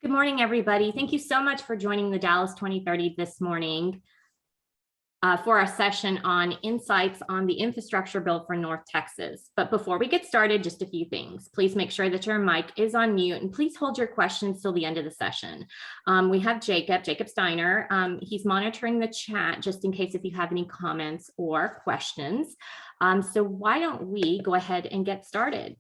Good morning, everybody. Thank you so much for joining the Dallas 2030 this morning for our session on insights on the infrastructure bill for North Texas. But before we get started, just a few things. Please make sure that your mic is on mute and please hold your questions till the end of the session. We have Jacob Steiner. He's monitoring the chat just in case if you have any comments or questions. So why don't we go ahead and get started?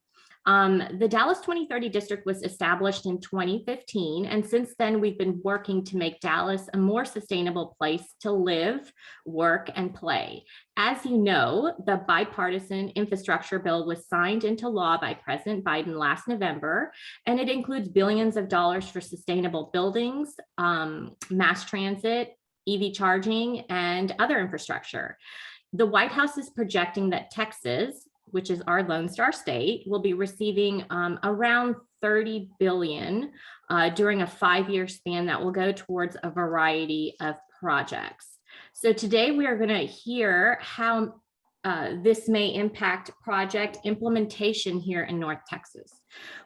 The Dallas 2030 district was established in 2015, and since then we've been working to make Dallas a more sustainable place to live, work, and play. As you know, the bipartisan infrastructure bill was signed into law by President Biden last November, and it includes billions of dollars for sustainable buildings, mass transit, EV charging, and other infrastructure. The White House is projecting that Texas, which is our Lone Star state, will be receiving around $30 billion during a 5-year span that will go towards a variety of projects. So today we are going to hear how this may impact project implementation here in North Texas.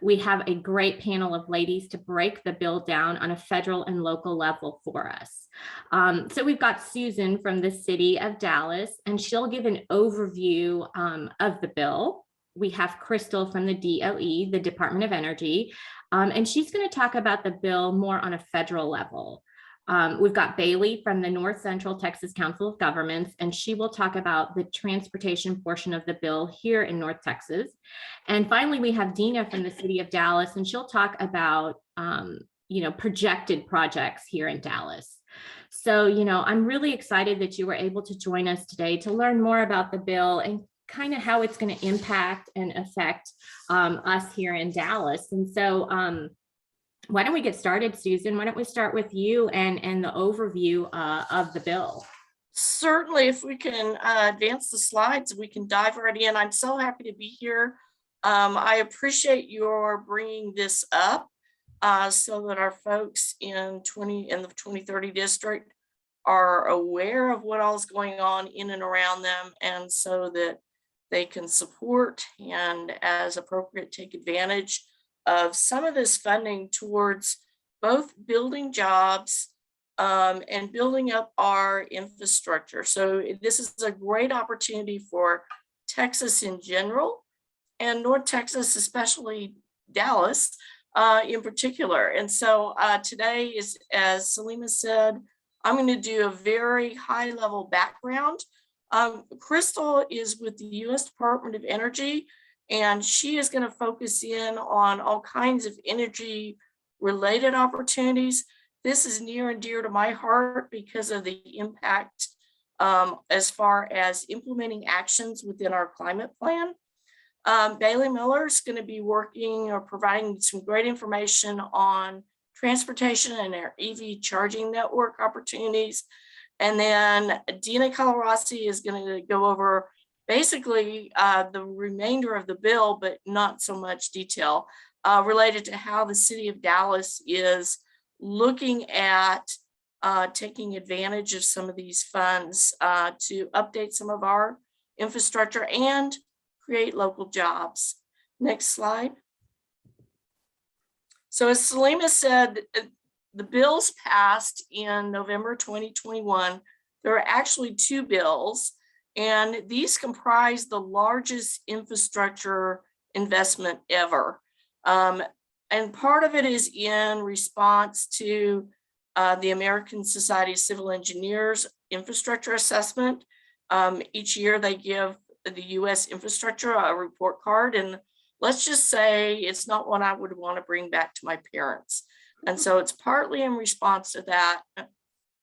We have a great panel of ladies to break the bill down on a federal and local level for us. So we've got Susan from the city of Dallas, and she'll give an overview of the bill. We have Crystal from the DOE, the Department of Energy, and she's going to talk about the bill more on a federal level. We've got Bailey from the North Central Texas Council of Governments, and she will talk about the transportation portion of the bill here in North Texas. And finally, we have Dina from the city of Dallas, and she'll talk about projected projects here in Dallas. So, I'm really excited that you were able to join us today to learn more about the bill and kind of how it's going to impact and affect us here in Dallas. And so, why don't we get started, Susan? Why don't we start with you and the overview of the bill? Certainly, if we can advance the slides, we can dive right in. I'm so happy to be here. I appreciate your bringing this up so that our folks in the 2030 district are aware of what all is going on in and around them, and so that they can support and, as appropriate, take advantage of some of this funding towards both building jobs and building up our infrastructure. So this is a great opportunity for Texas in general, and North Texas, especially Dallas in particular. And so today is, as Salima said, I'm going to do a very high level background. Crystal is with the U.S. Department of Energy, and she is going to focus in on all kinds of energy related opportunities. This is near and dear to my heart because of the impact as far as implementing actions within our climate plan. Bailey Muller is going to be working or providing some great information on transportation and our EV charging network opportunities. And then Dina Calarasi is going to go over basically the remainder of the bill, but not so much detail related to how the city of Dallas is looking at taking advantage of some of these funds to update some of our infrastructure and create local jobs. Next slide. So as Salima said, the bills passed in November 2021. There are actually 2 bills, and these comprise the largest infrastructure investment ever. And part of it is in response to the American Society of Civil Engineers infrastructure assessment. Each year they give the U.S. infrastructure a report card, and let's just say it's not one I would want to bring back to my parents. And so it's partly in response to that,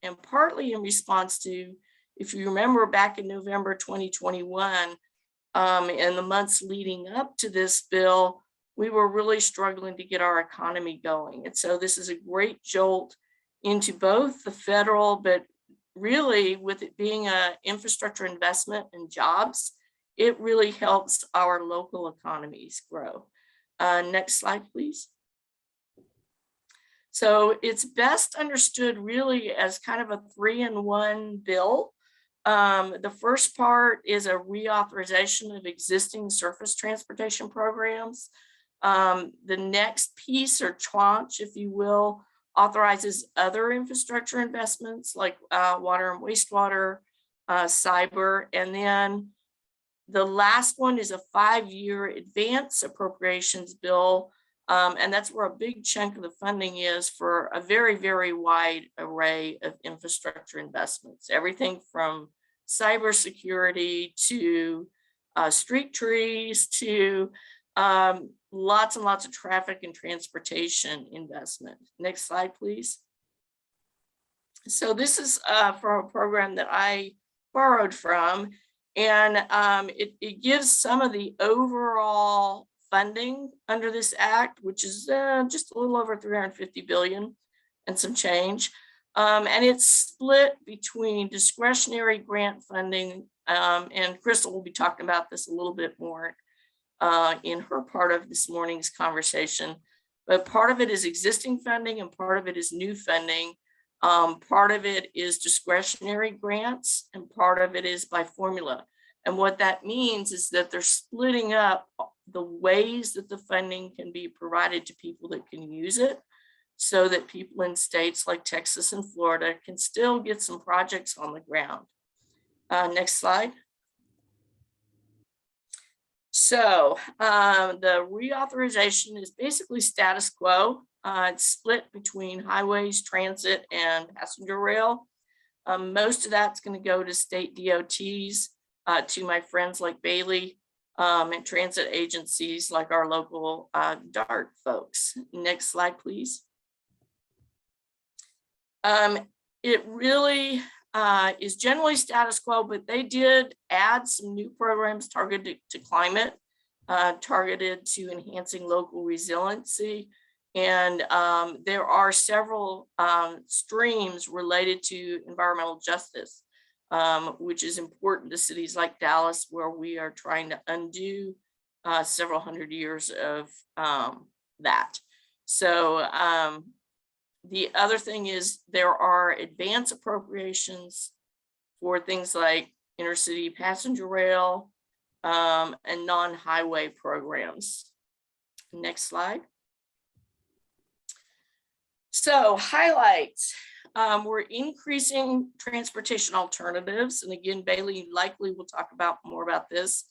and partly in response to, if you remember back in November 2021, in the months leading up to this bill, we were really struggling to get our economy going. And so this is a great jolt into both the federal, but really with it being an infrastructure investment and jobs, it really helps our local economies grow. Next slide, please. So it's best understood really as kind of a 3-in-1 bill. The first part is a reauthorization of existing surface transportation programs. The next piece or tranche, if you will, authorizes other infrastructure investments like water and wastewater, cyber, and then the last one is a 5-year advance appropriations bill. And that's where a big chunk of the funding is for a very, very wide array of infrastructure investments, everything from cybersecurity to street trees to lots and lots of traffic and transportation investment. Next slide, please. So this is from a program that I borrowed from, and it gives some of the overall funding under this act, which is just a little over 350 billion and some change. And it's split between discretionary grant funding, and Crystal will be talking about this a little bit more in her part of this morning's conversation. But part of it is existing funding and part of it is new funding. Part of it is discretionary grants and part of it is by formula. And what that means is that they're splitting up the ways that the funding can be provided to people that can use it, so that people in states like Texas and Florida can still get some projects on the ground. Next slide. So the reauthorization is basically status quo. It's split between highways, transit, and passenger rail. Most of that's going to go to state DOTs, to my friends like Bailey, and transit agencies like our local DART folks. Next slide, please. It really is generally status quo, but they did add some new programs targeted to climate, targeted to enhancing local resiliency. And there are several streams related to environmental justice, which is important to cities like Dallas, where we are trying to undo several hundred years of that. So the other thing is there are advance appropriations for things like intercity passenger rail and non-highway programs. Next slide. So highlights, we're increasing transportation alternatives. And again, Bailey likely will talk about more about this.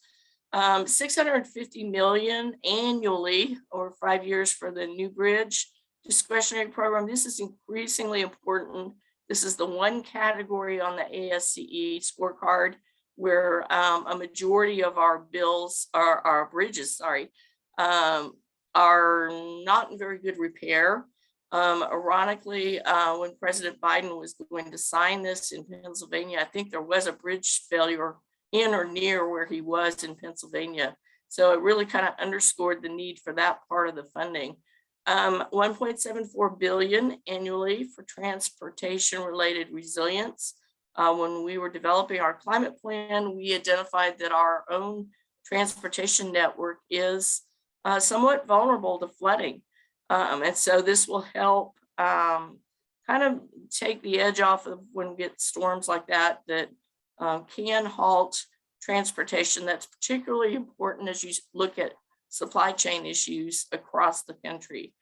650 million annually over 5 years for the new bridge discretionary program. This is increasingly important. This is the one category on the ASCE scorecard where a majority of our bills, our bridges, are not in very good repair. Ironically, when President Biden was going to sign this in Pennsylvania, I think there was a bridge failure in or near where he was in Pennsylvania. So it really kind of underscored the need for that part of the funding. 1.74 billion annually for transportation related resilience. When we were developing our climate plan, we identified that our own transportation network is somewhat vulnerable to flooding. And so this will help kind of take the edge off of when we get storms like that, that can halt transportation. That's particularly important as you look at supply chain issues across the country.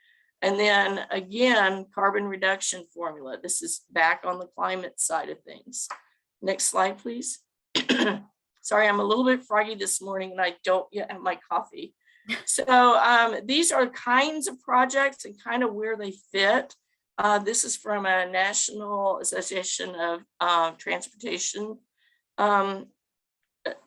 And then again, carbon reduction formula. This is back on the climate side of things. Next slide, please. Sorry, I'm a little bit froggy this morning and I don't yet have my coffee. So these are kinds of projects and kind of where they fit. This is from a National Association of Transportation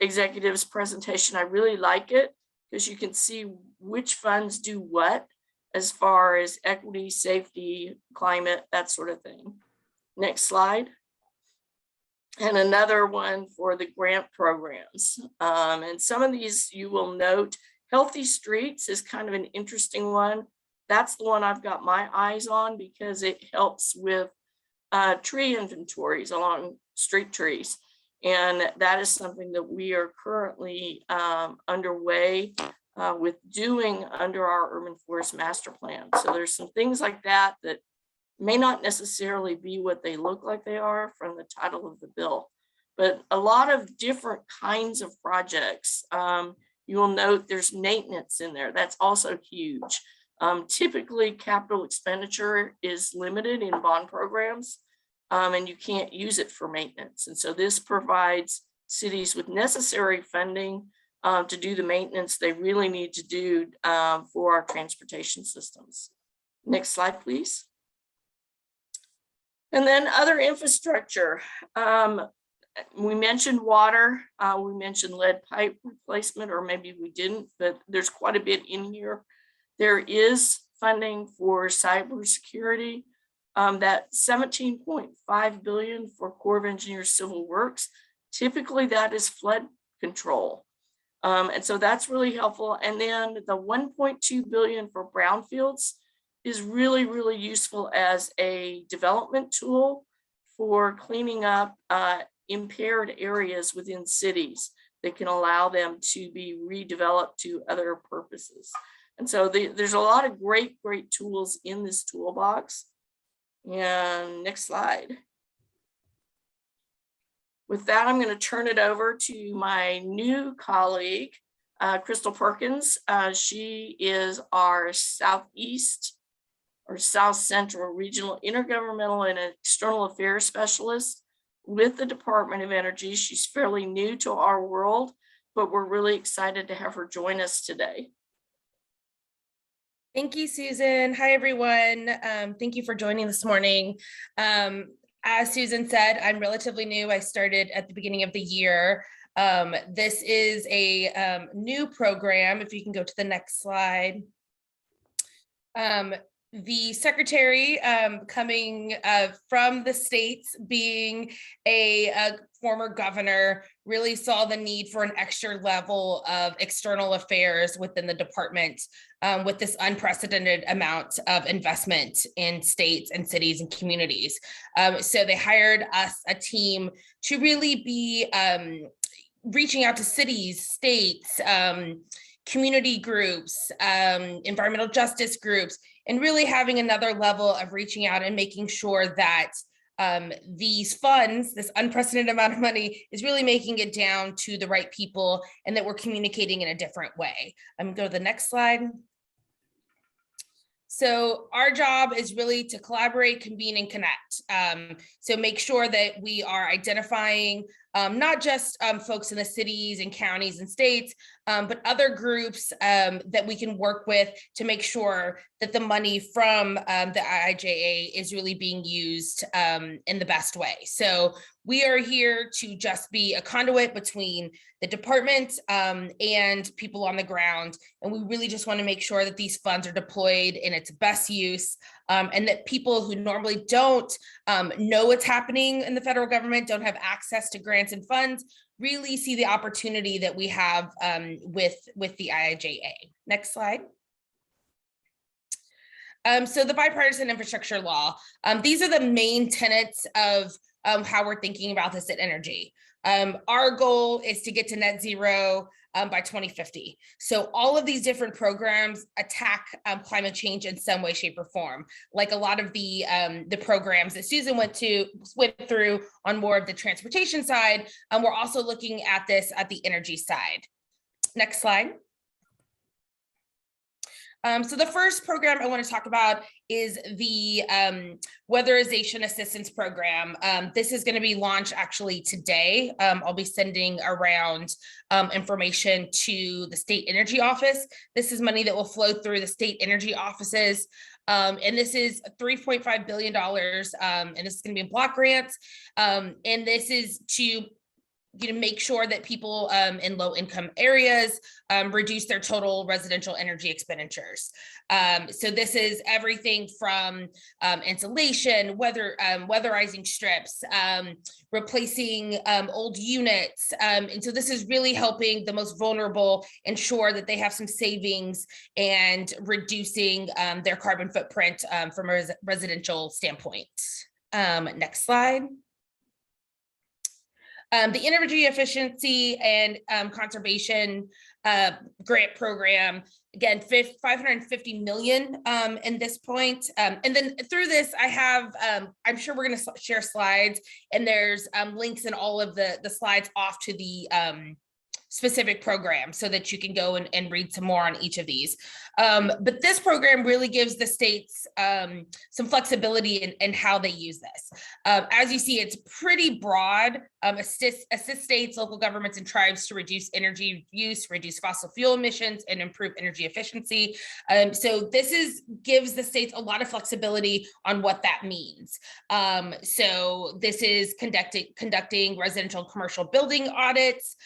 Executives presentation. I really like it because you can see which funds do what as far as equity, safety, climate, that sort of thing. Next slide. And another one for the grant programs. And some of these you will note. Healthy Streets is kind of an interesting one. That's the one I've got my eyes on because it helps with tree inventories along street trees. And that is something that we are currently underway with doing under our urban forest master plan. So there's some things like that that may not necessarily be what they look like they are from the title of the bill, but a lot of different kinds of projects. you will note there's maintenance in there. That's also huge. Typically, capital expenditure is limited in bond programs, and you can't use it for maintenance. And so this provides cities with necessary funding to do the maintenance they really need to do for our transportation systems. Next slide, please. And then other infrastructure. We mentioned water, we mentioned lead pipe replacement, or maybe we didn't, but there's quite a bit in here. There is funding for cybersecurity. That $17.5 billion for Corps of Engineers Civil Works, typically that is flood control. And so that's really helpful. And then the $1.2 billion for brownfields is really, really useful as a development tool for cleaning up impaired areas within cities that can allow them to be redeveloped to other purposes. And so there's a lot of great tools in this toolbox. And next slide. With that, I'm going to turn it over to my new colleague, Crystal Perkins. She is our Southeast or South Central Regional Intergovernmental and External Affairs Specialist with the Department of Energy. She's fairly new to our world, but we're really excited to have her join us today. Thank you, Susan. Hi, everyone. Thank you for joining this morning. As Susan said, I'm relatively new. I started at the beginning of the year. This is a new program. If you can go to the next slide. The secretary coming from the states, being a former governor, really saw the need for an extra level of external affairs within the department with this unprecedented amount of investment in states and cities and communities. So they hired us a team to really be reaching out to cities, states, community groups, environmental justice groups, and really having another level of reaching out and making sure that these funds, this unprecedented amount of money, is really making it down to the right people and that we're communicating in a different way. I'm going to go to the next slide. So our job is really to collaborate, convene, and connect. So make sure that we are identifying not just folks in the cities and counties and states, but other groups that we can work with to make sure that the money from the IIJA is really being used in the best way. So we are here to just be a conduit between the department and people on the ground. And we really just want to make sure that these funds are deployed in its best use, and that people who normally don't know what's happening in the federal government, don't have access to grants and funds, really see the opportunity that we have with the IIJA. Next slide. So the bipartisan infrastructure law, these are the main tenets of how we're thinking about this at Energy. Our goal is to get to net zero by 2050. So all of these different programs attack climate change in some way, shape, or form. Like a lot of the programs that Susan went through on more of the transportation side, we're also looking at this at the energy side. Next slide. So the first program I want to talk about is the weatherization assistance program. This is going to be launched actually today. I'll be sending around information to the state energy office. This is money that will flow through the state energy offices. And this is $3.5 billion. And this is going to be block grants. And this is to make sure that people in low income areas reduce their total residential energy expenditures. So this is everything from insulation, weatherizing strips, replacing old units. And so this is really helping the most vulnerable ensure that they have some savings and reducing their carbon footprint from a residential standpoint. Next slide. The energy efficiency and conservation grant program, again, $550 million in this point. And then through this, I have, I'm sure we're going to share slides, and there's links in all of the slides off to the specific program so that you can go and read some more on each of these. But this program really gives the states some flexibility in how they use this. As you see, it's pretty broad. Assist states, local governments, and tribes to reduce energy use, reduce fossil fuel emissions, and improve energy efficiency. So this gives the states a lot of flexibility on what that means. So this is conducting residential and commercial building audits.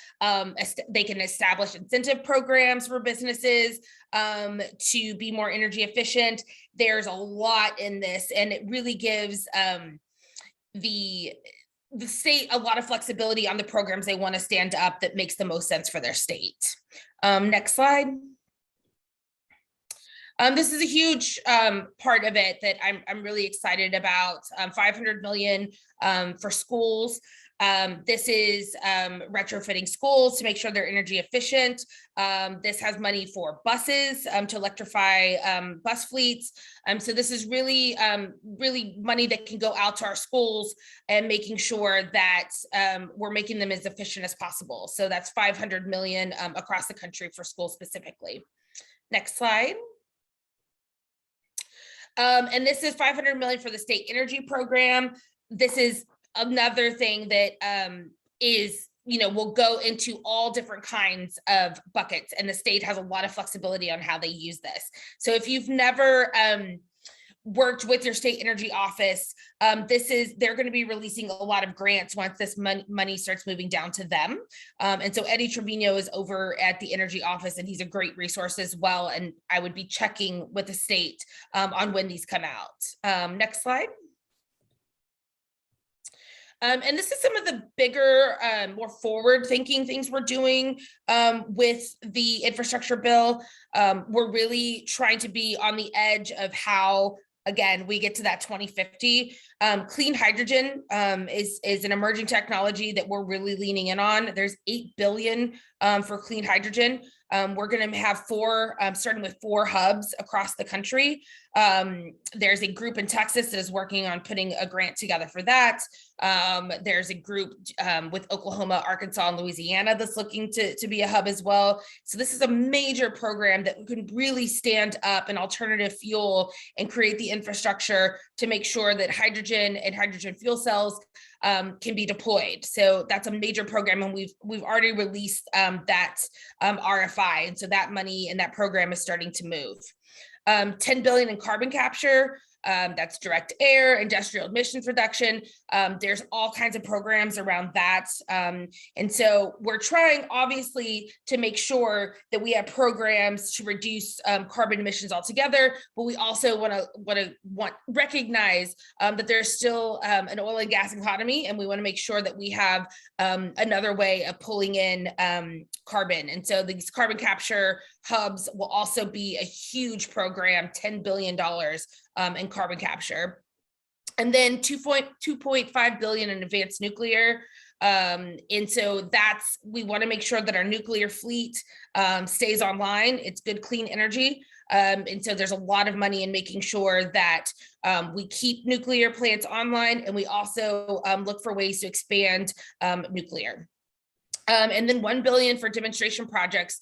They can establish incentive programs for businesses to be more energy efficient. There's a lot in this, and it really gives the state a lot of flexibility on the programs they want to stand up that makes the most sense for their state. Next slide. This is a huge part of it that I'm really excited about. 500 million for schools. This is retrofitting schools to make sure they're energy efficient. This has money for buses to electrify bus fleets. So this is really, really money that can go out to our schools and making sure that we're making them as efficient as possible. So that's 500 million across the country for schools specifically. Next slide. And this is 500 million for the state energy program. This is another thing that will go into all different kinds of buckets, and the state has a lot of flexibility on how they use this. So if you've never worked with your state energy office, they're going to be releasing a lot of grants once this money starts moving down to them. And so Eddie Trevino is over at the energy office, and he's a great resource as well. And I would be checking with the state on when these come out. Next slide. And this is some of the bigger, more forward-thinking things we're doing with the infrastructure bill. We're really trying to be on the edge of how, again, we get to that 2050. Clean hydrogen is an emerging technology that we're really leaning in on. There's $8 billion for clean hydrogen. We're going to have starting with 4 hubs across the country. There's a group in Texas that is working on putting a grant together for that. There's a group with Oklahoma, Arkansas, and Louisiana that's looking to be a hub as well. So this is a major program that can really stand up an alternative fuel and create the infrastructure to make sure that hydrogen and hydrogen fuel cells can be deployed. So that's a major program, and we've already released that RFI, and so that money and that program is starting to move. 10 billion in carbon capture. That's direct air, industrial emissions reduction. There's all kinds of programs around that. And so we're trying, obviously, to make sure that we have programs to reduce carbon emissions altogether, but we also want to recognize that there's still an oil and gas economy, and we want to make sure that we have another way of pulling in carbon. And so these carbon capture hubs will also be a huge program, $10 billion in carbon capture. And then 2.5 billion in advanced nuclear. And so we want to make sure that our nuclear fleet stays online. It's good, clean energy. And so there's a lot of money in making sure that we keep nuclear plants online, and we also look for ways to expand nuclear. And then 1 billion for demonstration projects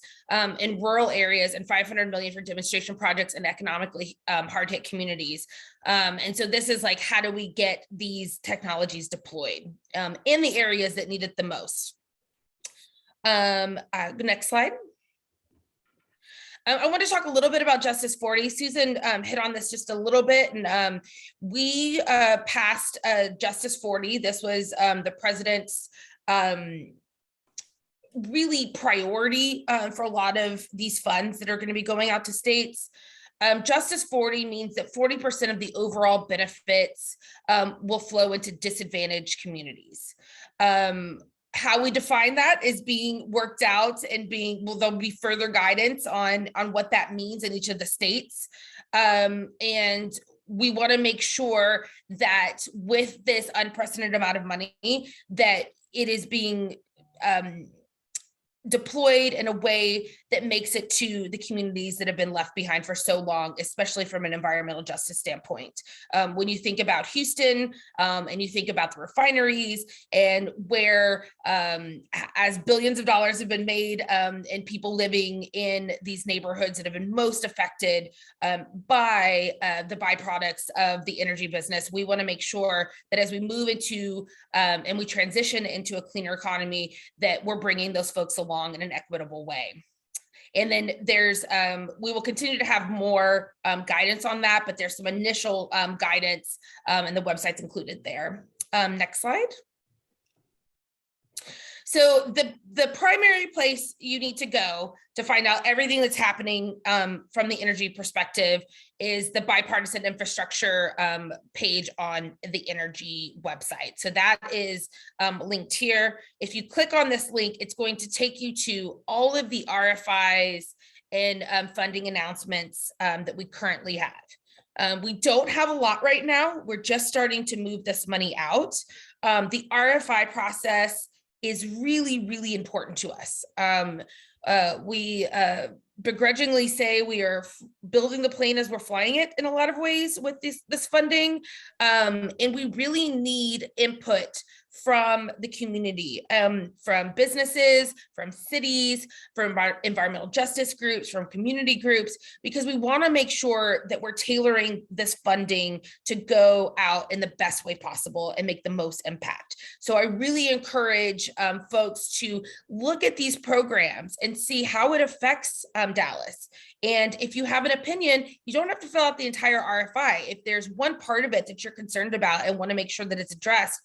in rural areas, and 500 million for demonstration projects in economically hard-hit communities. And so this is like, how do we get these technologies deployed in the areas that need it the most? Next slide. I want to talk a little bit about Justice 40. Susan hit on this just a little bit, and we passed Justice 40. This was the president's really priority for a lot of these funds that are going to be going out to states. Justice 40 means that 40% of the overall benefits will flow into disadvantaged communities. How we define that is being worked out, and there'll be further guidance on what that means in each of the states. And we want to make sure that with this unprecedented amount of money, that it is being deployed in a way that makes it to the communities that have been left behind for so long, especially from an environmental justice standpoint. When you think about Houston and you think about the refineries and where as billions of dollars have been made and people living in these neighborhoods that have been most affected by the byproducts of the energy business, we want to make sure that as we move into and we transition into a cleaner economy, that we're bringing those folks along in an equitable way. And then there's, we will continue to have more guidance on that, but there's some initial guidance and the website's included there. Next slide. So the primary place you need to go to find out everything that's happening from the energy perspective is the bipartisan infrastructure page on the energy website. So that is linked here. If you click on this link, it's going to take you to all of the RFIs and funding announcements that we currently have. We don't have a lot right now. We're just starting to move this money out. The RFI process is really, really important to us. We begrudgingly say we are building the plane as we're flying it in a lot of ways with this funding. And we really need input from the community, from businesses, from cities, from environmental justice groups, from community groups, because we want to make sure that we're tailoring this funding to go out in the best way possible and make the most impact. So I really encourage folks to look at these programs and see how it affects Dallas. And if you have an opinion, you don't have to fill out the entire RFI. If there's one part of it that you're concerned about and want to make sure that it's addressed,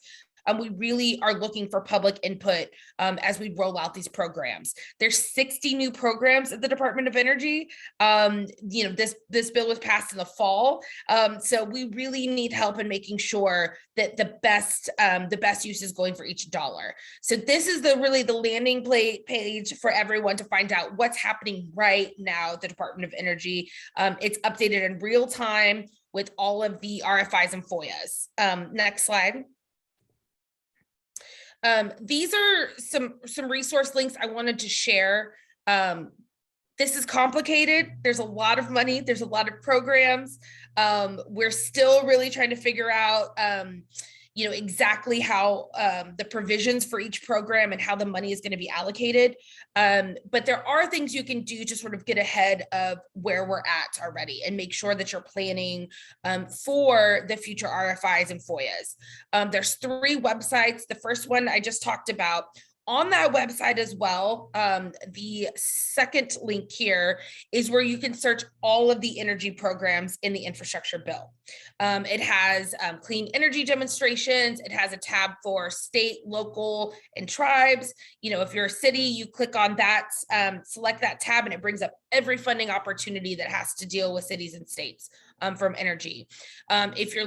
we really are looking for public input as we roll out these programs. There's 60 new programs at the Department of Energy. This bill was passed in the fall. So we really need help in making sure that the best use is going for each dollar. So this is really the landing page for everyone to find out what's happening right now at the Department of Energy. It's updated in real time with all of the RFIs and FOIAs. Next slide. These are some resource links I wanted to share. This is complicated. There's a lot of money. There's a lot of programs. We're still really trying to figure out, exactly how the provisions for each program and how the money is going to be allocated. But there are things you can do to sort of get ahead of where we're at already and make sure that you're planning for the future RFIs and FOIAs. There's 3 websites. The first one I just talked about. On that website as well, the second link here is where you can search all of the energy programs in the infrastructure bill. It has clean energy demonstrations. It has a tab for state, local, and tribes. If you're a city, you click on that, select that tab, and it brings up every funding opportunity that has to deal with cities and states from energy. If you're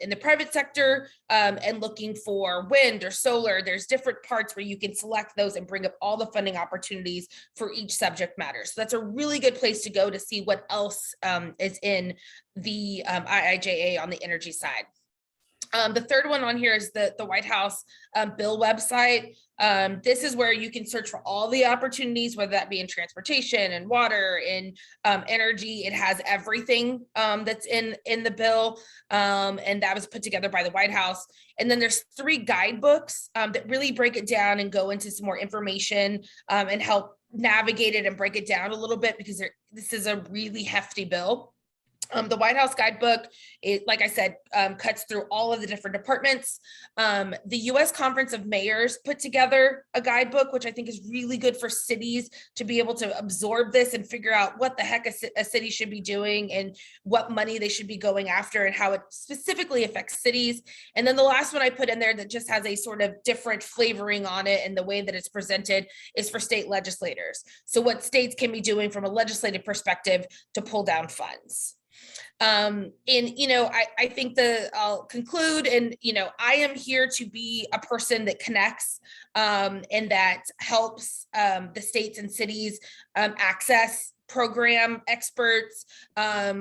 in the private sector and looking for wind or solar, there's different parts where you can select those and bring up all the funding opportunities for each subject matter. So that's a really good place to go to see what else is in the IIJA on the energy side. The third one on here is the White House bill website. This is where you can search for all the opportunities, whether that be in transportation and water and energy. It has everything that's in the bill, and that was put together by the White House. And then there's 3 guidebooks that really break it down and go into some more information and help navigate it and break it down a little bit, because this is a really hefty bill. The White House guidebook, like I said, cuts through all of the different departments. The U.S. Conference of Mayors put together a guidebook, which I think is really good for cities to be able to absorb this and figure out what the heck a city should be doing and what money they should be going after and how it specifically affects cities. And then the last one I put in there that just has a sort of different flavoring on it and the way that it's presented is for state legislators. So what states can be doing from a legislative perspective to pull down funds. I think I'll conclude, and I am here to be a person that connects and that helps the states and cities access program experts,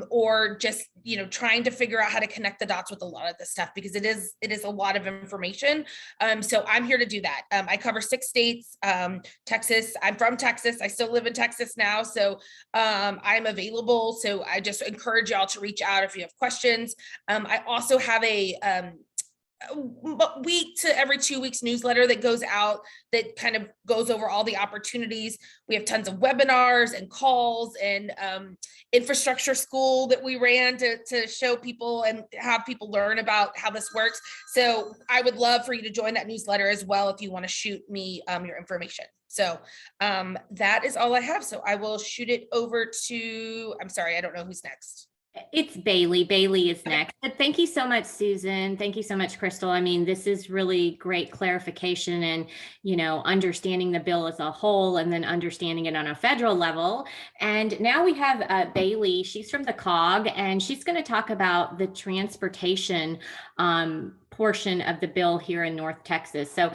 or just, trying to figure out how to connect the dots with a lot of this stuff, because it is a lot of information. So I'm here to do that. I cover 6 states, Texas. I'm from Texas. I still live in Texas now. So I'm available. So I just encourage y'all to reach out if you have questions. I also have a week to every 2 weeks newsletter that goes out that kind of goes over all the opportunities. We have tons of webinars and calls and infrastructure school that we ran to show people and have people learn about how this works. So I would love for you to join that newsletter as well if you want to shoot me your information. So that is all I have. So I will shoot it over to, I'm sorry, I don't know who's next. It's Bailey. Bailey is next. But thank you so much, Susan. Thank you so much, Crystal. I mean, this is really great clarification and, understanding the bill as a whole and then understanding it on a federal level. And now we have Bailey. She's from the COG, and she's going to talk about the transportation portion of the bill here in North Texas. So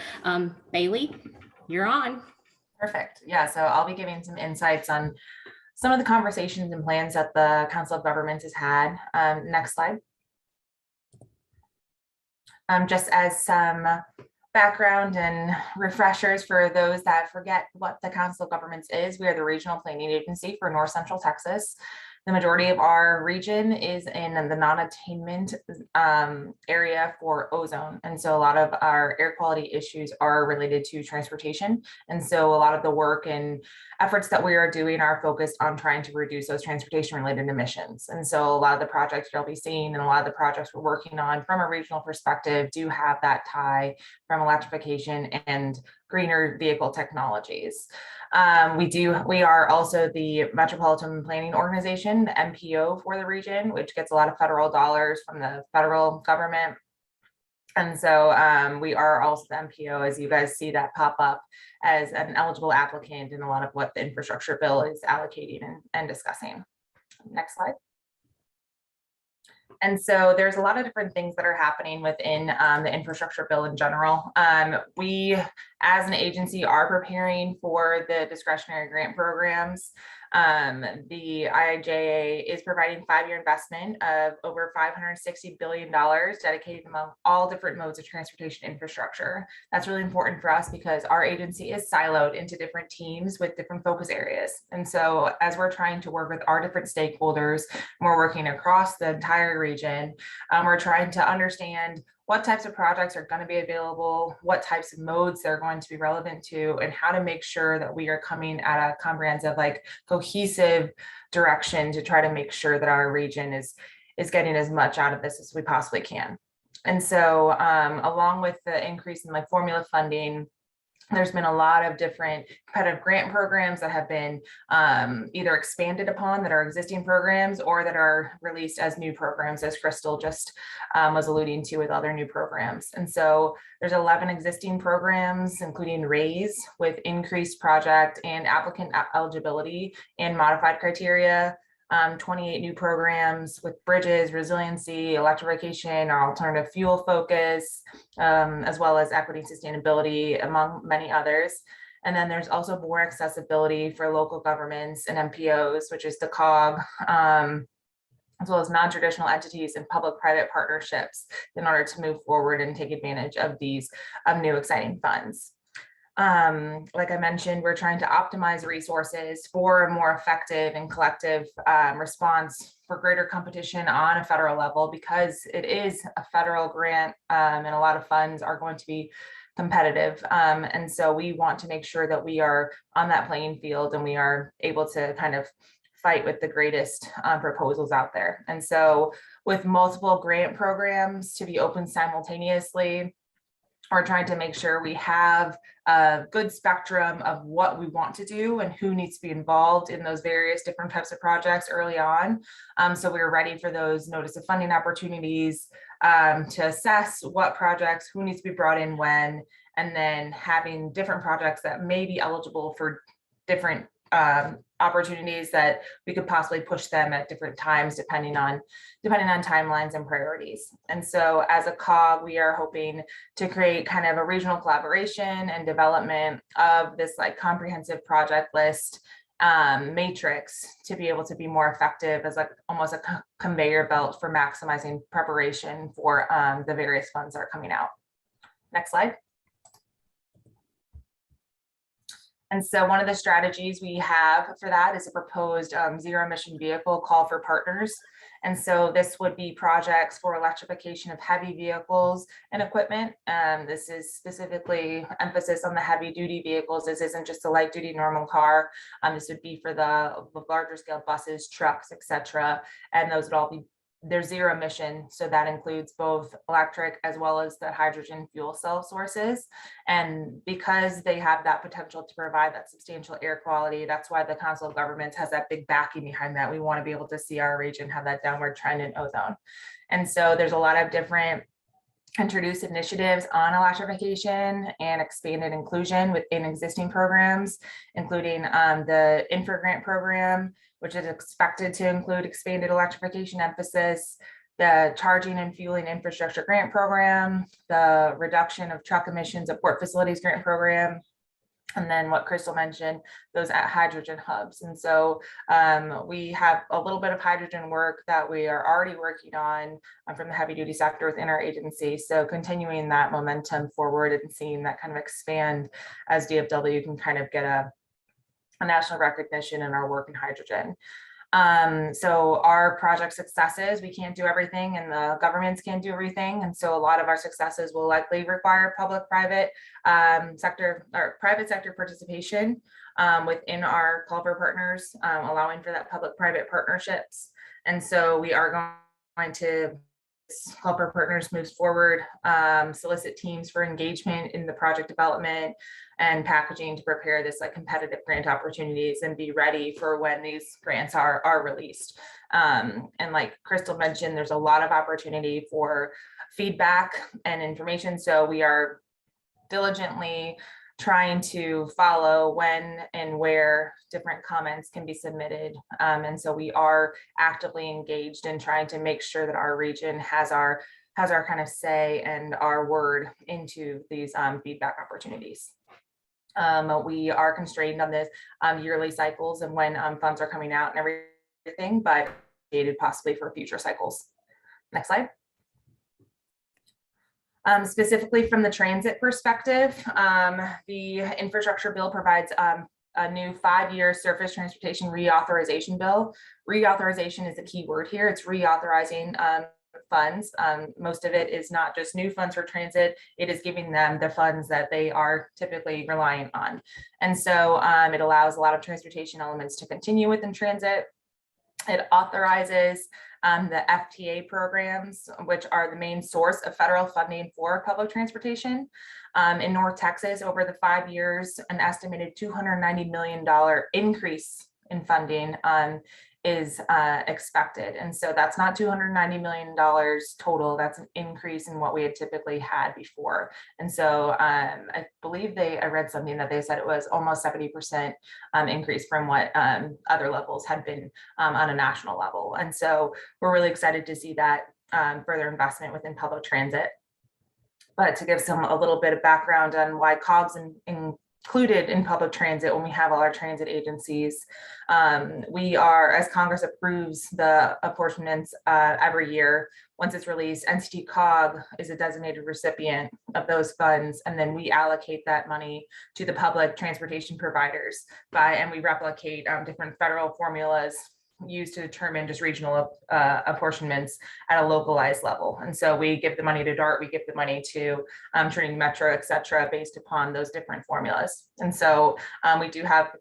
Bailey, you're on. Perfect. Yeah, so I'll be giving some insights on some of the conversations and plans that the Council of Governments has had. Next slide. Just as some background and refreshers for those that forget what the Council of Governments is, we are the regional planning agency for North Central Texas. The majority of our region is in the non-attainment area for ozone. And so a lot of our air quality issues are related to transportation. And so a lot of the work and efforts that we are doing are focused on trying to reduce those transportation related emissions. And so a lot of the projects you'll be seeing and a lot of the projects we're working on from a regional perspective do have that tie from electrification and greener vehicle technologies. We are also the Metropolitan Planning Organization, the MPO for the region, which gets a lot of federal dollars from the federal government. And so we are also the MPO, as you guys see that pop up as an eligible applicant in a lot of what the infrastructure bill is allocating and discussing. Next slide. And so there's a lot of different things that are happening within the infrastructure bill in general. We, as an agency, are preparing for the discretionary grant programs. The IIJA is providing 5-year investment of over $560 billion dedicated among all different modes of transportation infrastructure. That's really important for us because our agency is siloed into different teams with different focus areas. And so as we're trying to work with our different stakeholders, we're working across the entire region, we're trying to understand what types of projects are going to be available, what types of modes they're going to be relevant to, and how to make sure that we are coming at a comprehensive, cohesive direction to try to make sure that our region is getting as much out of this as we possibly can. And so along with the increase in formula funding, there's been a lot of different competitive grant programs that have been either expanded upon that are existing programs or that are released as new programs, as Crystal just was alluding to with other new programs. And so there's 11 existing programs, including RAISE with increased project and applicant eligibility and modified criteria. 28 new programs with bridges, resiliency, electrification, or alternative fuel focus, as well as equity and sustainability, among many others. And then there's also more accessibility for local governments and MPOs, which is the COG, as well as non-traditional entities and public-private partnerships in order to move forward and take advantage of these new exciting funds. Like I mentioned, we're trying to optimize resources for a more effective and collective response for greater competition on a federal level, because it is a federal grant and a lot of funds are going to be competitive. And so we want to make sure that we are on that playing field and we are able to kind of fight with the greatest proposals out there. And so with multiple grant programs to be open simultaneously, we're trying to make sure we have a good spectrum of what we want to do and who needs to be involved in those various different types of projects early on. So we're ready for those notice of funding opportunities to assess what projects, who needs to be brought in when, and then having different projects that may be eligible for different opportunities that we could possibly push them at different times depending on timelines and priorities. And so as a COG, we are hoping to create kind of a regional collaboration and development of this comprehensive project list matrix to be able to be more effective as like almost a conveyor belt for maximizing preparation for the various funds that are coming out. Next slide. And so one of the strategies we have for that is a proposed zero emission vehicle call for partners. And so this would be projects for electrification of heavy vehicles and equipment. This is specifically emphasis on the heavy duty vehicles. This isn't just a light duty normal car. This would be for the larger scale buses, trucks, etc. And those would all be they're zero emission. So that includes both electric as well as the hydrogen fuel cell sources. And because they have that potential to provide that substantial air quality, that's why the Council of Governments has that big backing behind that. We want to be able to see our region have that downward trend in ozone. And so there's a lot of different introduced initiatives on electrification and expanded inclusion within existing programs, including the Infra Grant program, which is expected to include expanded electrification emphasis, the Charging and Fueling Infrastructure Grant Program, the Reduction of Truck Emissions at Port Facilities Grant Program, and then what Crystal mentioned, those at hydrogen hubs. And so we have a little bit of hydrogen work that we are already working on from the heavy duty sector within our agency. So continuing that momentum forward and seeing that kind of expand as DFW can kind of get a national recognition in our work in hydrogen. So our project successes, we can't do everything and the governments can't do everything. And so a lot of our successes will likely require public-private sector or private sector participation within our call for partners, allowing for that public-private partnerships. And so we are going to call for partners moves forward, solicit teams for engagement in the project development and packaging to prepare this like competitive grant opportunities and be ready for when these grants are released. And like Crystal mentioned, there's a lot of opportunity for feedback and information. So we are diligently trying to follow when and where different comments can be submitted. And so we are actively engaged in trying to make sure that our region has our kind of say and our word into these feedback opportunities. We are constrained on this yearly cycles and when funds are coming out and everything, but dated possibly for future cycles. Next slide. Specifically from the transit perspective, the infrastructure bill provides a new 5-year surface transportation reauthorization bill. Reauthorization is the key word here. It's reauthorizing funds. Most of it is not just new funds for transit, it is giving them the funds that they are typically relying on. And so it allows a lot of transportation elements to continue within transit. It authorizes the FTA programs, which are the main source of federal funding for public transportation. In North Texas, over the 5 years, an estimated $290 million increase in funding is expected. And so that's not $290 million total, that's an increase in what we had typically had before. And so I believe I read something that they said it was almost 70% increase from what other levels had been on a national level. And so we're really excited to see that further investment within public transit. But to give a little bit of background on why COGS included in public transit when we have all our transit agencies. We are, as Congress approves the apportionments every year, once it's released, NCTCOG is a designated recipient of those funds, and then we allocate that money to the public transportation providers and we replicate different federal formulas used to determine just regional apportionments at a localized level. And so we give the money to DART, we give the money to Trinity Metro, et cetera, based upon those different formulas. And so we do have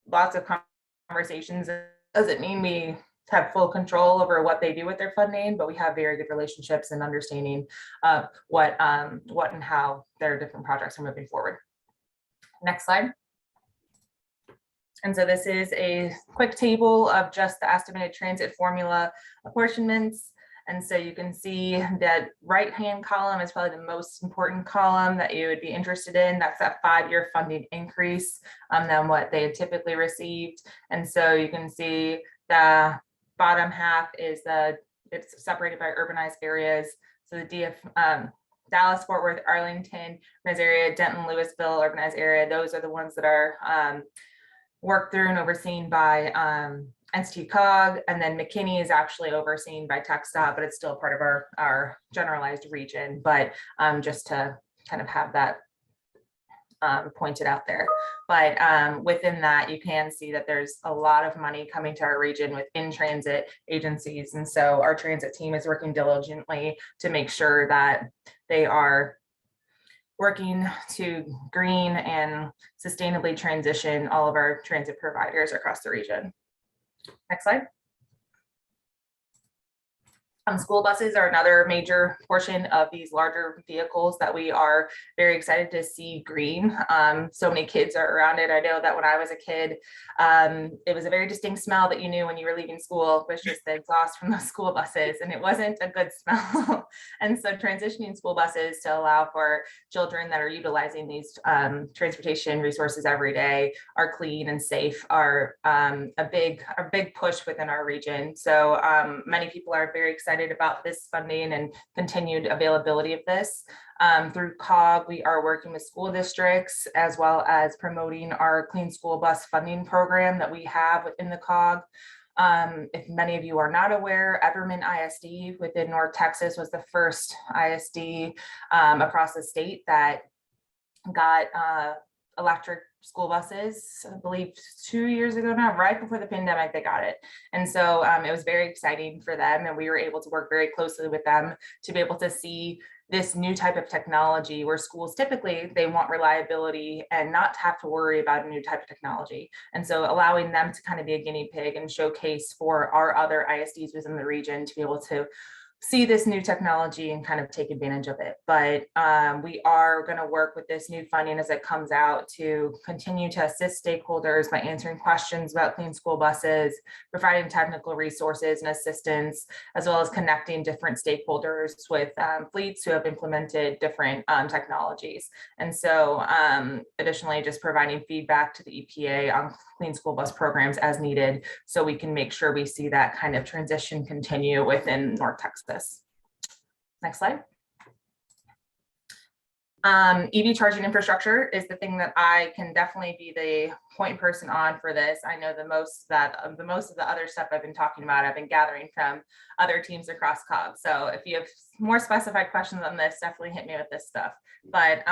lots of conversations. It doesn't mean we have full control over what they do with their funding, but we have very good relationships and understanding of what and how their different projects are moving forward. Next slide. And so this is a quick table of just the estimated transit formula apportionments. And so you can see that right-hand column is probably the most important column that you would be interested in. That's that 5-year funding increase than what they had typically received. And so you can see the bottom half is it's separated by urbanized areas. So the Dallas, Fort Worth, Arlington, urbanized area, Denton, Louisville, urbanized area, those are the ones that are worked through and overseen by NCTCOG, and then McKinney is actually overseen by txdot, but it's still part of our generalized region. But just to kind of have that pointed out there. But within that, you can see that there's a lot of money coming to our region with in-transit agencies. And so our transit team is working diligently to make sure that they are working to green and sustainably transition all of our transit providers across the region. Next slide. School buses are another major portion of these larger vehicles that we are very excited to see green. So many kids are around it. I know that when I was a kid, it was a very distinct smell that you knew when you were leaving school, was just the exhaust from those school buses, and it wasn't a good smell. And so transitioning school buses to allow for children that are utilizing these transportation resources every day are clean and safe are a big push within our region. So many people are very excited about this funding and continued availability of this. Through COG, we are working with school districts as well as promoting our Clean School Bus funding program that we have within the COG. If many of you are not aware, Everman ISD within North Texas was the first ISD across the state that got electric school buses, I believe 2 years ago now, right before the pandemic, they got it. And so it was very exciting for them, and we were able to work very closely with them to be able to see this new type of technology where schools typically they want reliability and not to have to worry about a new type of technology. And so allowing them to kind of be a guinea pig and showcase for our other ISDs within the region to be able to see this new technology and kind of take advantage of it. But we are going to work with this new funding as it comes out to continue to assist stakeholders by answering questions about clean school buses, providing technical resources and assistance, as well as connecting different stakeholders with fleets who have implemented different technologies. And so additionally, just providing feedback to the EPA on clean school bus programs as needed, so we can make sure we see that kind of transition continue within North Texas. Next slide. EV charging infrastructure is the thing that I can definitely be the point person on for this. I know the most of the other stuff I've been talking about, I've been gathering from other teams across COG. So if you have more specified questions on this, definitely hit me with this stuff. But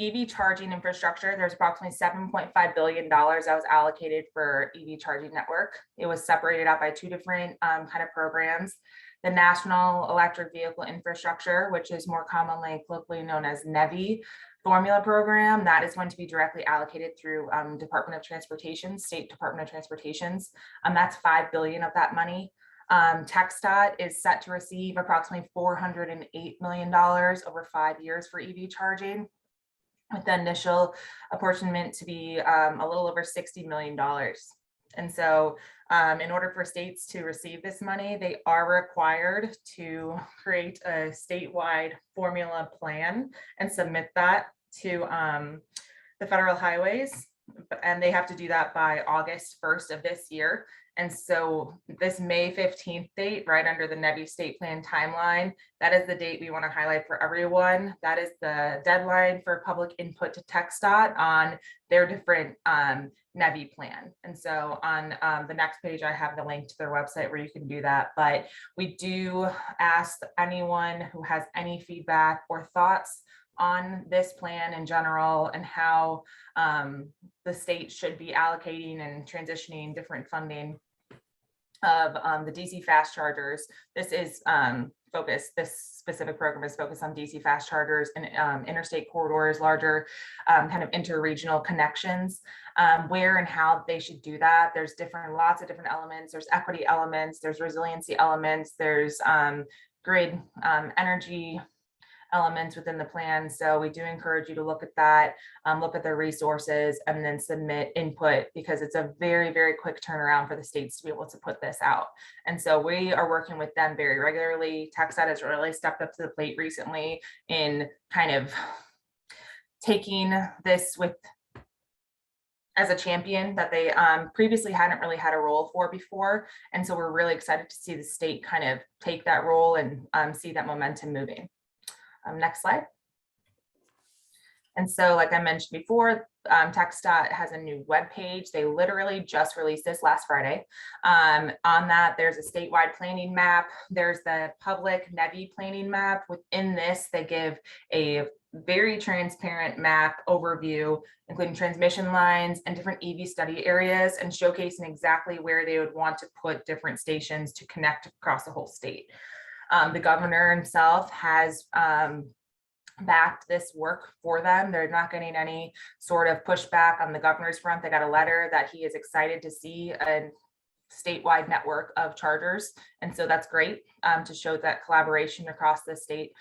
EV charging infrastructure, there's approximately $7.5 billion that was allocated for EV charging network. It was separated out by two different kind of programs. The National Electric Vehicle Infrastructure, which is more commonly colloquially known as NEVI formula program, that is going to be directly allocated through Department of Transportation, State Department of Transportations. That's $5 billion of that money. txdot is set to receive approximately $408 million over 5 years for EV charging, with the initial apportionment to be a little over $60 million. And so in order for states to receive this money, they are required to create a statewide formula plan and submit that to the federal highways. And they have to do that by August 1st of this year. And so this May 15th date, right under the NEVI state plan timeline, that is the date we want to highlight for everyone. That is the deadline for public input to txdot on their different NEVI plan. And so on the next page, I have the link to their website where you can do that. But we do ask anyone who has any feedback or thoughts on this plan in general and how the state should be allocating and transitioning different funding of the DC fast chargers. This is this specific program is focused on DC fast chargers and interstate corridors, larger kind of interregional connections, where and how they should do that. There's lots of different elements. There's equity elements, there's resiliency elements, there's grid energy elements within the plan. So we do encourage you to look at that, look at their resources, and then submit input, because it's a very, very quick turnaround for the states to be able to put this out. And so we are working with them very regularly. txdot has really stepped up to the plate recently in kind of taking this with as a champion that they previously hadn't really had a role for before. And so we're really excited to see the state kind of take that role and see that momentum moving. Next slide. And so, like I mentioned before, txdot has a new web page. They literally just released this last Friday. On that, there's a statewide planning map. There's the public NEVI planning map. Within this, they give a very transparent map overview, including transmission lines and different EV study areas, and showcasing exactly where they would want to put different stations to connect across the whole state. The governor himself has backed this work for them. They're not getting any sort of pushback on the governor's front. They got a letter that he is excited to see a statewide network of chargers. And so that's great to show that collaboration across the state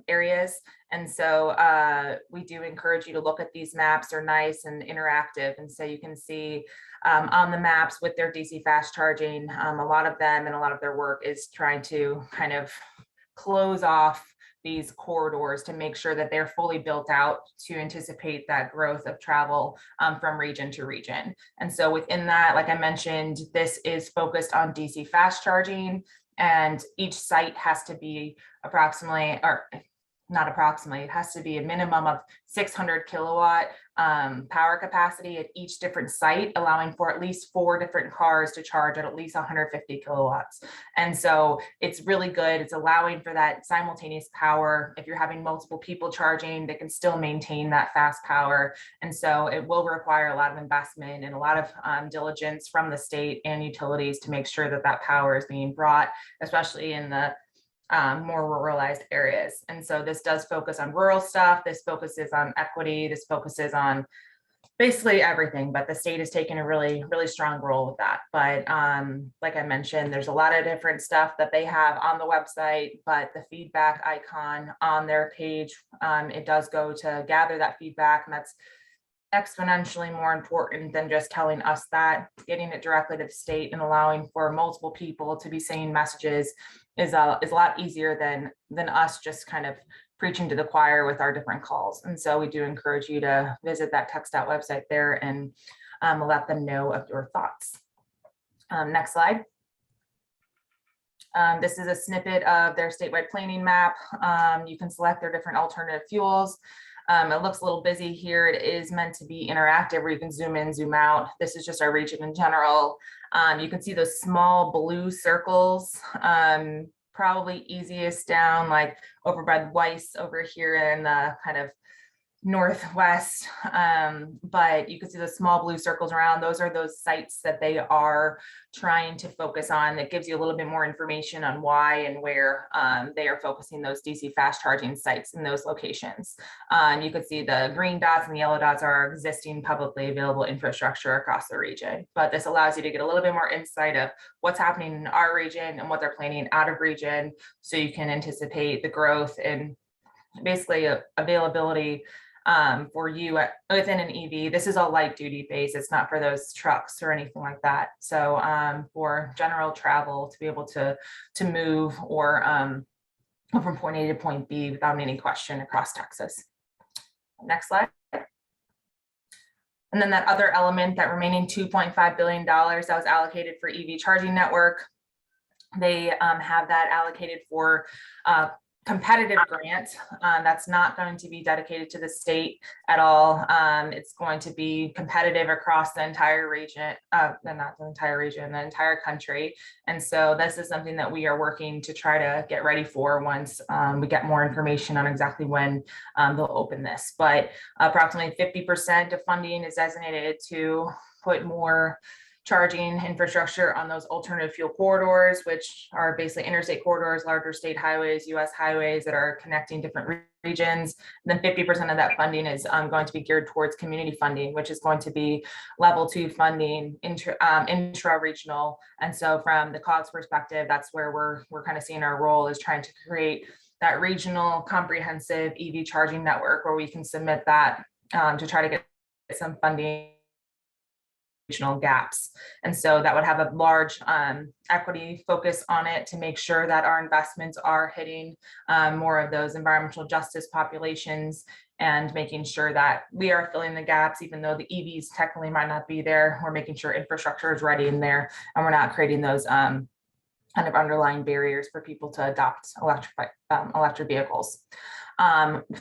areas. And so we do encourage you to look at these maps. They're nice and interactive. And so you can see on the maps with their DC fast charging, a lot of them and a lot of their work is trying to kind of close off these corridors to make sure that they're fully built out to anticipate that growth of travel from region to region. And so within that, like I mentioned, this is focused on DC fast charging, and each site has to be approximately, or not approximately, it has to be a minimum of 600 kilowatt power capacity at each different site, allowing for at least 4 different cars to charge at least 150 kilowatts. And so it's really good. It's allowing for that simultaneous power. If you're having multiple people charging, they can still maintain that fast power. And so it will require a lot of investment and a lot of diligence from the state and utilities to make sure that that power is being brought, especially in the more ruralized areas. And so this does focus on rural stuff. This focuses on equity. This focuses on basically everything, but the state is taking a really, really strong role with that. But like I mentioned, there's a lot of different stuff that they have on the website, but the feedback icon on their page, it does go to gather that feedback, and that's exponentially more important than just telling us that. Getting it directly to the state and allowing for multiple people to be saying messages is a lot easier than us just kind of preaching to the choir with our different calls. And so we do encourage you to visit that txdot website there and let them know of your thoughts. Next slide. This is a snippet of their statewide planning map. You can select their different alternative fuels. It looks a little busy here. It is meant to be interactive where you can zoom in, zoom out. This is just our region in general. You can see those small blue circles, probably easiest down like over by Weiss over here in the kind of northwest, but you can see the small blue circles around. Those are those sites that they are trying to focus on. That gives you a little bit more information on why and where they are focusing those DC fast charging sites in those locations. You can see the green dots and the yellow dots are existing publicly available infrastructure across the region, but this allows you to get a little bit more insight of what's happening in our region and what they're planning out of region, so you can anticipate the growth and basically availability for you within an EV. This is all light duty base. It's not for those trucks or anything like that. So for general travel to be able to move or from point A to point B without any question across Texas. Next slide. And then that other element, that remaining $2.5 billion that was allocated for EV charging network, they have that allocated for competitive grant that's not going to be dedicated to the state at all. It's going to be competitive across the entire region, not the entire region, the entire country. And so this is something that we are working to try to get ready for once we get more information on exactly when they'll open this. But approximately 50% of funding is designated to put more charging infrastructure on those alternative fuel corridors, which are basically interstate corridors, larger state highways, US highways that are connecting different regions. And then 50% of that funding is going to be geared towards community funding, which is going to be level 2 funding, intra-regional. And so from the COGS perspective, that's where we're kind of seeing our role is trying to create that regional comprehensive EV charging network where we can submit that to try to get some funding regional gaps. And so that would have a large equity focus on it to make sure that our investments are hitting more of those environmental justice populations and making sure that we are filling the gaps, even though the EVs technically might not be there. We're making sure infrastructure is ready in there and we're not creating those kind of underlying barriers for people to adopt electric vehicles.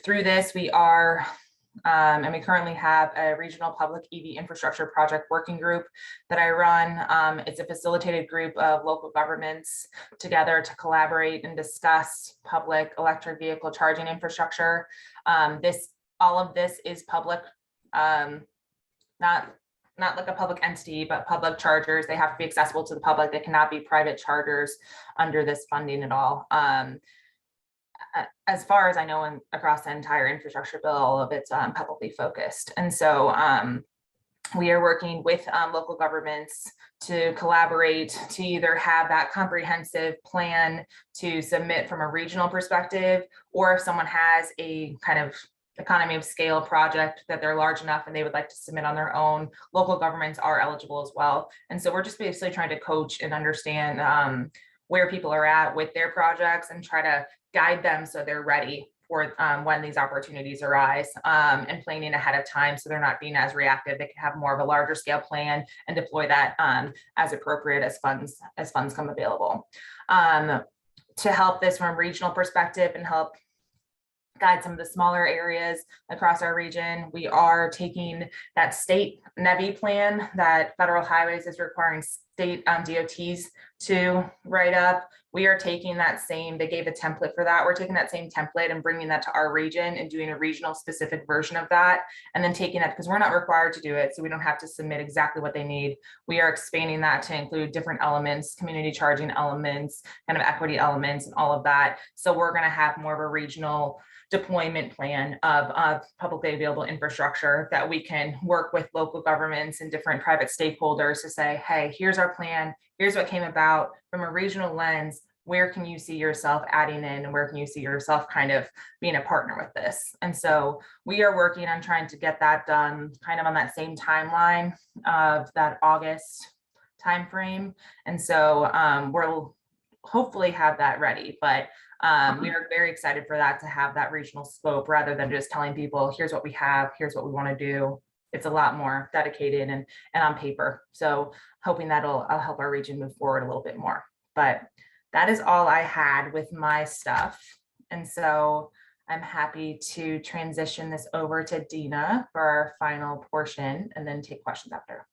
Through this, we are, and we currently have a regional public EV infrastructure project working group that I run. It's a facilitated group of local governments together to collaborate and discuss public electric vehicle charging infrastructure. All of this is public, not like a public entity, but public chargers. They have to be accessible to the public. They cannot be private chargers under this funding at all. As far as I know, across the entire infrastructure bill, all of it's publicly focused. And so we are working with local governments to collaborate to either have that comprehensive plan to submit from a regional perspective, or if someone has a kind of economy of scale project that they're large enough and they would like to submit on their own, local governments are eligible as well. And so we're just basically trying to coach and understand where people are at with their projects and try to guide them so they're ready for when these opportunities arise, and planning ahead of time so they're not being as reactive. They can have more of a larger scale plan and deploy that as appropriate as funds come available. To help this from a regional perspective and help guide some of the smaller areas across our region, we are taking that state NEVI plan that Federal Highways is requiring state DOTs to write up. We are taking that same, they gave a template for that. We're taking that same template and bringing that to our region and doing a regional specific version of that. And then taking that, because we're not required to do it, so we don't have to submit exactly what they need. We are expanding that to include different elements, community charging elements, kind of equity elements and all of that. So we're going to have more of a regional deployment plan of publicly available infrastructure that we can work with local governments and different private stakeholders to say, hey, here's our plan, here's what came about from a regional lens. Where can you see yourself adding in, and where can you see yourself kind of being a partner with this? And so we are working on trying to get that done kind of on that same timeline of that August timeframe. And so we'll hopefully have that ready, but we are very excited for that, to have that regional scope rather than just telling people, here's what we have, here's what we want to do. It's a lot more dedicated and on paper. So hoping that'll help our region move forward a little bit more. But that is all I had with my stuff. And so I'm happy to transition this over to Dina for our final portion and then take questions after.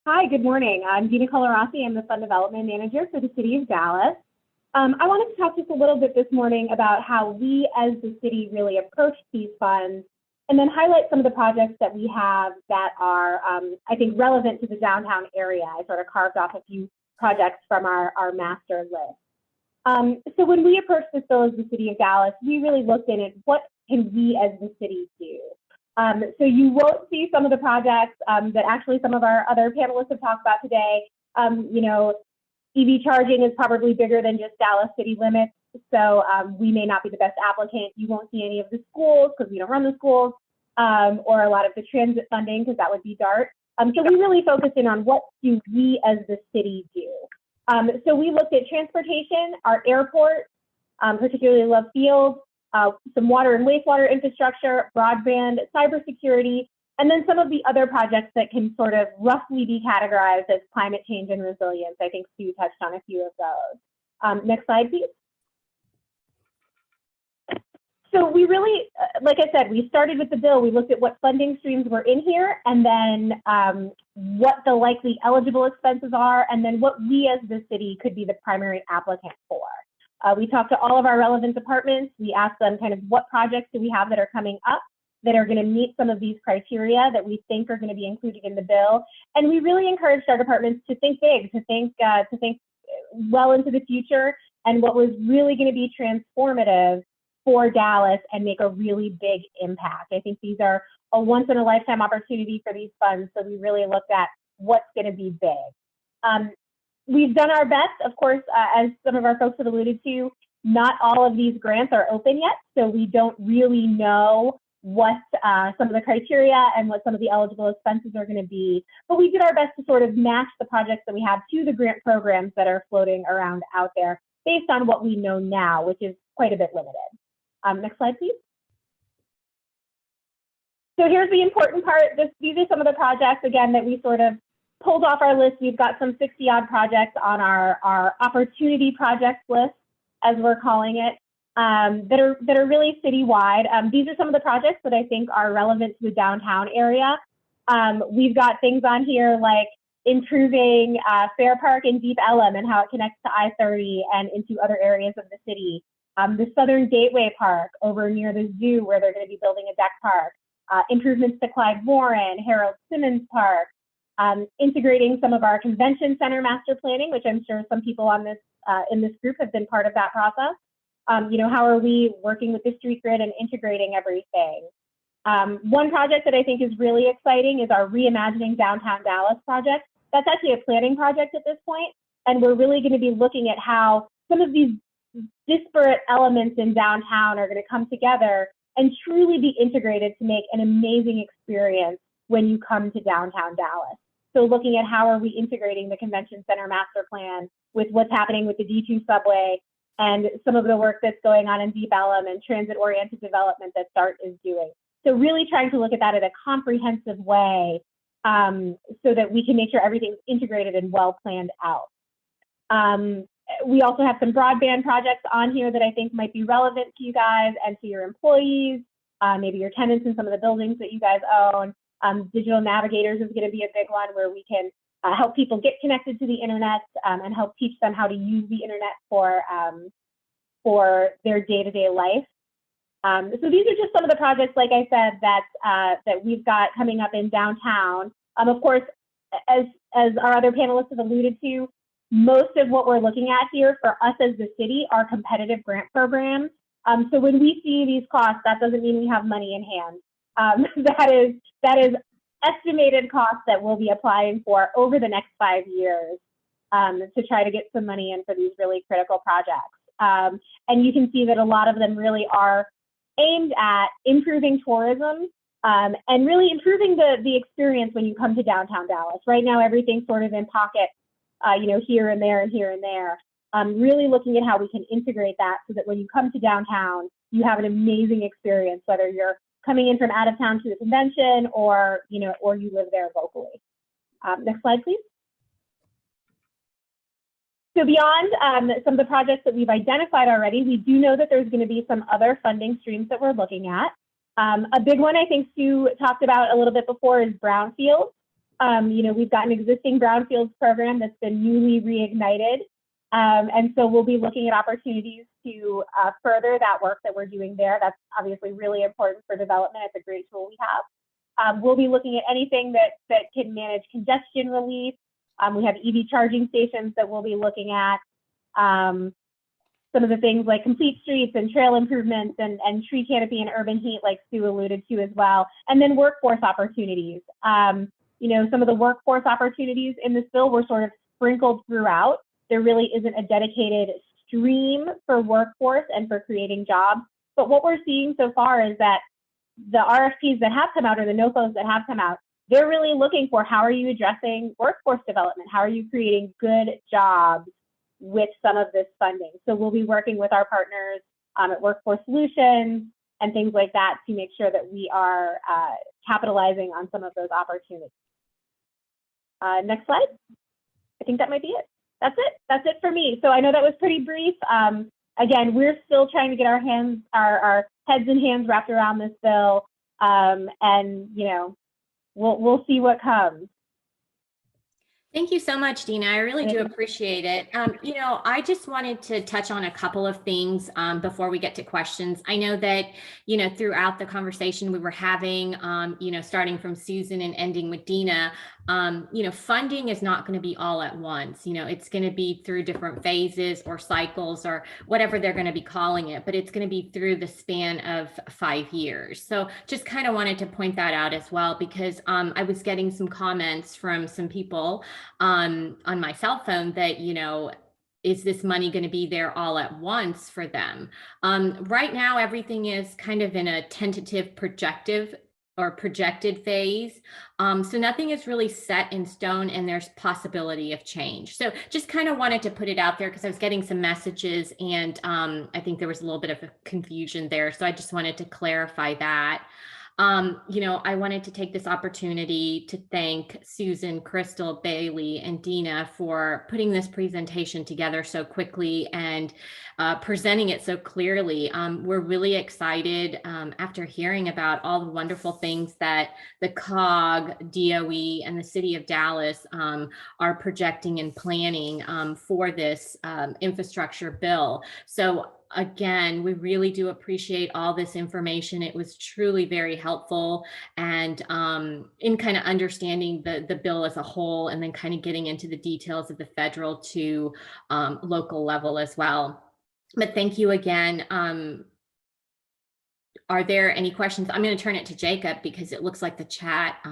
Hi, good morning. I'm Dina Colorasi. I'm the Fund Development Manager for the City of Dallas. I wanted to talk just a little bit this morning about how we as the city really approach these funds, and then highlight some of the projects that we have that are, I think, relevant to the downtown area. I sort of carved off a few projects from our master list. So when we approached this bill as the City of Dallas, we really looked in at what can we as the city do. So you won't see some of the projects that actually some of our other panelists have talked about today. You know, EV charging is probably bigger than just Dallas city limits. So we may not be the best applicant. You won't see any of the schools because we don't run the schools, or a lot of the transit funding because that would be DART. So we really focus in on what do we as the city do. So we looked at transportation, our airport, particularly Love Field, some water and wastewater infrastructure, broadband, cybersecurity, and then some of the other projects that can sort of roughly be categorized as climate change and resilience. I think Stu touched on a few of those. Next slide, please. So we really, like I said, we started with the bill. We looked at what funding streams were in here, and then what the likely eligible expenses are, and then what we as the city could be the primary applicant for. We talked to all of our relevant departments. We asked them kind of what projects do we have that are coming up that are going to meet some of these criteria that we think are going to be included in the bill. And we really encouraged our departments to think big, to think well into the future and what was really going to be transformative for Dallas and make a really big impact. I think these are a once in a lifetime opportunity for these funds. So we really looked at what's going to be big. We've done our best, of course, as some of our folks have alluded to, not all of these grants are open yet. So we don't really know what some of the criteria and what some of the eligible expenses are going to be. But we did our best to sort of match the projects that we have to the grant programs that are floating around out there based on what we know now, which is quite a bit limited. Next slide, please. So here's the important part. These are some of the projects, again, that we sort of pulled off our list. We've got some 60-odd projects on our opportunity projects list. as we're calling it, that are really citywide. These are some of the projects that I think are relevant to the downtown area. We've got things on here like improving Fair Park and Deep Ellum and how it connects to I-30 and into other areas of the city. The Southern Gateway Park over near the zoo where they're going to be building a deck park. Improvements to Clyde Warren, Harold Simmons Park, integrating some of our convention center master planning, which I'm sure some people on this in this group have been part of that process. You know, how are we working with the street grid and integrating everything? One project that I think is really exciting is our Reimagining Downtown Dallas project. That's actually a planning project at this point, and we're really going to be looking at how some of these disparate elements in downtown are going to come together and truly be integrated to make an amazing experience when you come to downtown Dallas. So looking at how are we integrating the convention center master plan with what's happening with the D2 subway and some of the work that's going on in Deep Ellum and transit-oriented development that START is doing. So really trying to look at that in a comprehensive way so that we can make sure everything's integrated and well planned out. We also have some broadband projects on here that I think might be relevant to you guys and to your employees, maybe your tenants in some of the buildings that you guys own. Digital Navigators is going to be a big one where we can help people get connected to the internet and help teach them how to use the internet for their day-to-day life. So these are just some of the projects, like I said, that we've got coming up in downtown. Of course, as our other panelists have alluded to, most of what we're looking at here for us as the city are competitive grant programs. So when we see these costs, that doesn't mean we have money in hand. That is estimated costs that we'll be applying for over the next 5 years to try to get some money in for these really critical projects. And you can see that a lot of them really are aimed at improving tourism and really improving the experience when you come to downtown Dallas. Right now, everything's sort of in pockets, you know, here and there and here and there. Really looking at how we can integrate that so that when you come to downtown, you have an amazing experience, whether you're coming in from out of town to the convention or, you know, or you live there locally. Next slide, please. So beyond some of the projects that we've identified already, we do know that there's going to be some other funding streams that we're looking at. A big one I think Sue talked about a little bit before is brownfields. You know, we've got an existing brownfields program that's been newly reignited. And so we'll be looking at opportunities to further that work that we're doing there. That's obviously really important for development. It's a great tool we have. We'll be looking at anything that can manage congestion relief. We have EV charging stations that we'll be looking at. Some of the things like complete streets and trail improvements and tree canopy and urban heat, like Sue alluded to as well. And then workforce opportunities. You know, some of the workforce opportunities in this bill were sort of sprinkled throughout. There really isn't a dedicated stream for workforce and for creating jobs. But what we're seeing so far is that the RFPs that have come out or the NOFOs that have come out, they're really looking for how are you addressing workforce development? How are you creating good jobs with some of this funding? So we'll be working with our partners at Workforce Solutions and things like that to make sure that we are capitalizing on some of those opportunities. Next slide. I think that might be it. That's it. That's it for me. So I know that was pretty brief. Again, we're still trying to get our heads and hands wrapped around this bill, and you know, we'll see what comes. Thank you so much, Dina. I really do appreciate it. You know, I just wanted to touch on a couple of things before we get to questions. I know that, you know, throughout the conversation we were having, you know, starting from Susan and ending with Dina, you know, funding is not going to be all at once. You know, it's going to be through different phases or cycles or whatever they're going to be calling it, but it's going to be through the span of 5 years. So just kind of wanted to point that out as well, because I was getting some comments from some people on my cell phone that, you know, is this money going to be there all at once for them? Right now, everything is kind of in a tentative projected phase. So nothing is really set in stone and there's possibility of change. So just kind of wanted to put it out there because I was getting some messages and I think there was a little bit of a confusion there. So I just wanted to clarify that. I wanted to take this opportunity to thank Susan, Crystal, Bailey, and Dina for putting this presentation together so quickly and presenting it so clearly. We're really excited after hearing about all the wonderful things that the COG, DOE, and the City of Dallas are projecting and planning for this infrastructure bill. So again, we really do appreciate all this information. It was truly very helpful, and in kind of understanding the bill as a whole, and then kind of getting into the details of the federal to local level as well. But thank you again. Are there any questions? I'm going to turn it to Jacob because it looks like the chat,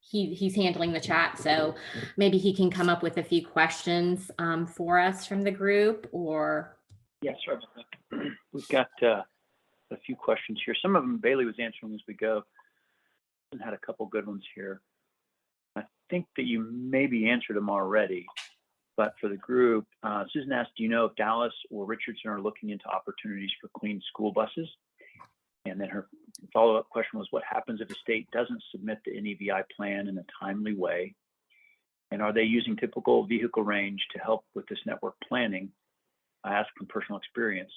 he's handling the chat. So maybe he can come up with a few questions for us from the group, or. Yeah, sorry about that. We've got a few questions here. Some of them Bailey was answering as we go, and had a couple good ones here. I think that you maybe answered them already, but for the group, Susan asked, do you know if Dallas or Richardson are looking into opportunities for clean school buses? And then her follow-up question was, what happens if a state doesn't submit the NEVI plan in a timely way? And are they using typical vehicle range to help with this network planning? I asked from personal experience.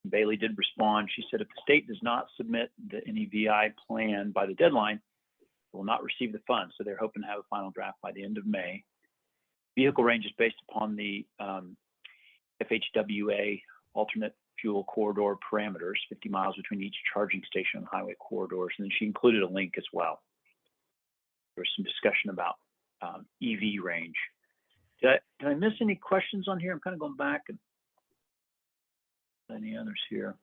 Bailey did respond. She said, if the state does not submit the NEVI plan by the deadline, it will not receive the funds. So they're hoping to have a final draft by the end of May. Vehicle range is based upon the FHWA alternate fuel corridor parameters, 50 miles between each charging station on highway corridors. And then she included a link as well. There was some discussion about EV range. Did I miss any questions on here? I'm kind of going back and any others here.